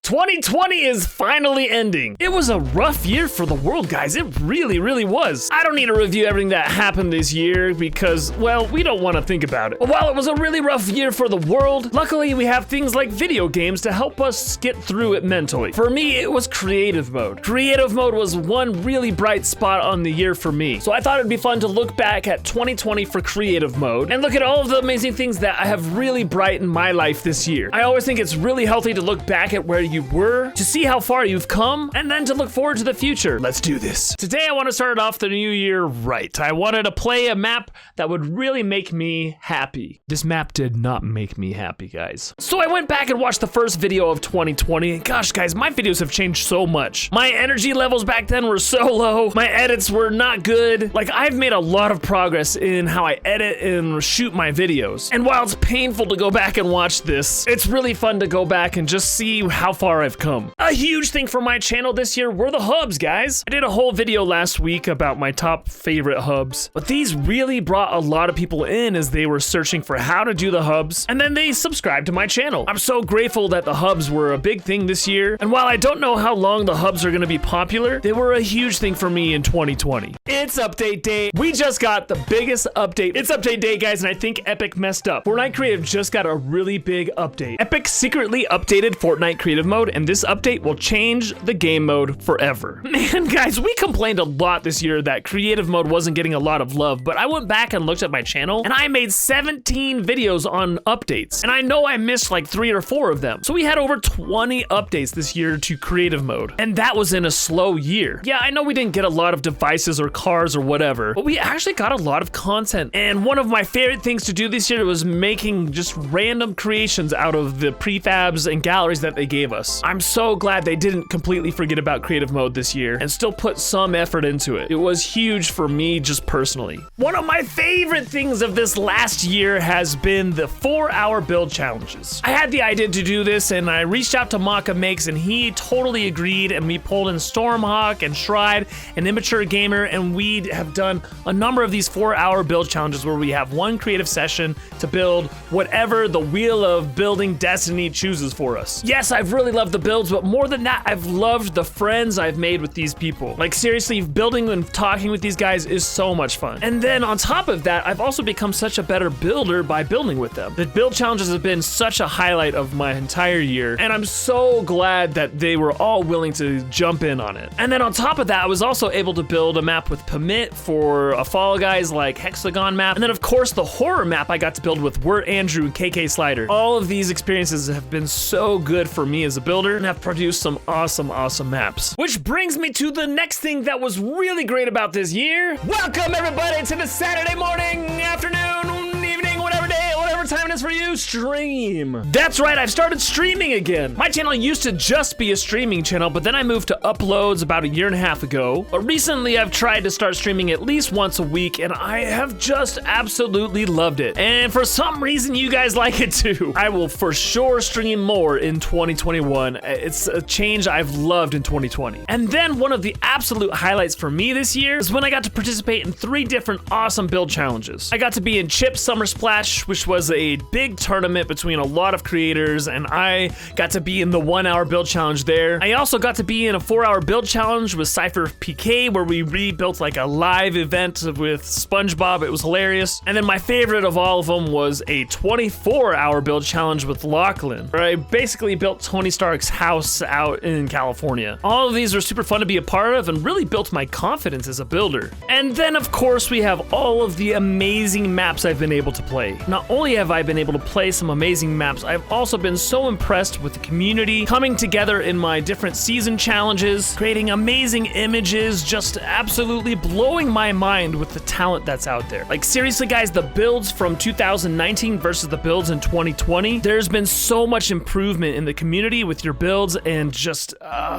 2020 is finally ending. It was a rough year for the world, guys. It really, really was. I don't need to review everything that happened this year because, well, we don't want to think about it. But while it was a really rough year for the world, luckily we have things like video games to help us get through it mentally. For me, it was creative mode. Creative mode was one really bright spot on the year for me. So I thought it'd be fun to look back at 2020 for creative mode and look at all of the amazing things that I have really brightened my life this year. I always think it's really healthy to look back at where you were, to see how far you've come, and then to look forward to the future. Let's do this. Today I want to start off the new year right. I wanted to play a map that would really make me happy. This map did not make me happy, guys. So I went back and watched the first video of 2020, and gosh, guys, my videos have changed so much. My energy levels back then were so low. My edits were not good. Like, I've made a lot of progress in how I edit and shoot my videos. And while it's painful to go back and watch this, it's really fun to go back and just see how far I've come. A huge thing for my channel this year were the hubs, guys. I did a whole video last week about my top favorite hubs, but these really brought a lot of people in as they were searching for how to do the hubs, and then they subscribed to my channel. I'm so grateful that the hubs were a big thing this year, and while I don't know how long the hubs are gonna be popular, they were a huge thing for me in 2020. It's update day. We just got the biggest update. It's update day, guys, and I think Epic messed up. Fortnite Creative just got a really big update. Epic secretly updated Fortnite Creative mode, and this update will change the game mode forever. Man, guys, we complained a lot this year that creative mode wasn't getting a lot of love, but I went back and looked at my channel, and I made 17 videos on updates, and I know I missed like 3 or 4 of them. So we had over 20 updates this year to creative mode, and that was in a slow year. Yeah, I know we didn't get a lot of devices or cars or whatever, but we actually got a lot of content. And one of my favorite things to do this year was making just random creations out of the prefabs and galleries that they gave us. I'm so glad they didn't completely forget about creative mode this year and still put some effort into it. It was huge for me just personally. One of my favorite things of this last year has been the 4-hour build challenges. I had the idea to do this and I reached out to Maka Makes and he totally agreed, and we pulled in Stormhawk and Stride and Immature Gamer, and we have done a number of these 4-hour build challenges where we have one creative session to build whatever the wheel of building destiny chooses for us. Yes, I've really loved the builds, but more than that, I've loved the friends I've made with these people. Like, seriously, building and talking with these guys is so much fun. And then on top of that, I've also become such a better builder by building with them. The build challenges have been such a highlight of my entire year, and I'm so glad that they were all willing to jump in on it. And then on top of that, I was also able to build a map with Permit for a Fall Guys like Hexagon map. And then of course the horror map I got to build with Wirt Andrew and KK Slider. All of these experiences have been so good for me as a builder and have produced some awesome maps. Which brings me to the next thing that was really great about this year. Welcome everybody to the Saturday morning, afternoon, evening, whatever day, whatever time it is for you, stream. That's right, I've started streaming again. My channel used to just be a streaming channel, but then I moved to uploads about 1.5 years ago. But recently I've tried to start streaming at least once a week, and I have just absolutely loved it. And for some reason you guys like it too. I will for sure stream more in 2021. It's a change I've loved in 2020. And then one of the absolute highlights for me this year is when I got to participate in 3 different awesome build challenges. I got to be in Chip's Summer Splash, which was a big tournament between a lot of creators, and I got to be in the 1-hour build challenge there. I also got to be in a 4-hour build challenge with Cypher PK, where we rebuilt like a live event with SpongeBob. It was hilarious. And then my favorite of all of them was a 24-hour build challenge with Lachlan, where I basically built Tony Stark's house out in California. All of these were super fun to be a part of and really built my confidence as a builder. And then of course we have all of the amazing maps I've been able to play. Not only have I been able to play some amazing maps, I've also been so impressed with the community coming together in my different season challenges, creating amazing images, just absolutely blowing my mind with the talent that's out there. Like, seriously guys, the builds from 2019 versus the builds in 2020, there's been so much improvement in the community with your builds, and just,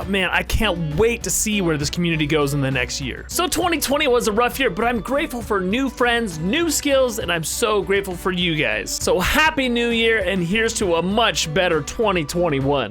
man, I can't wait to see where this community goes in the next year. So 2020 was a rough year, but I'm grateful for new friends, new skills, and I'm so grateful for you guys. So happy new year, and here's to a much better 2021.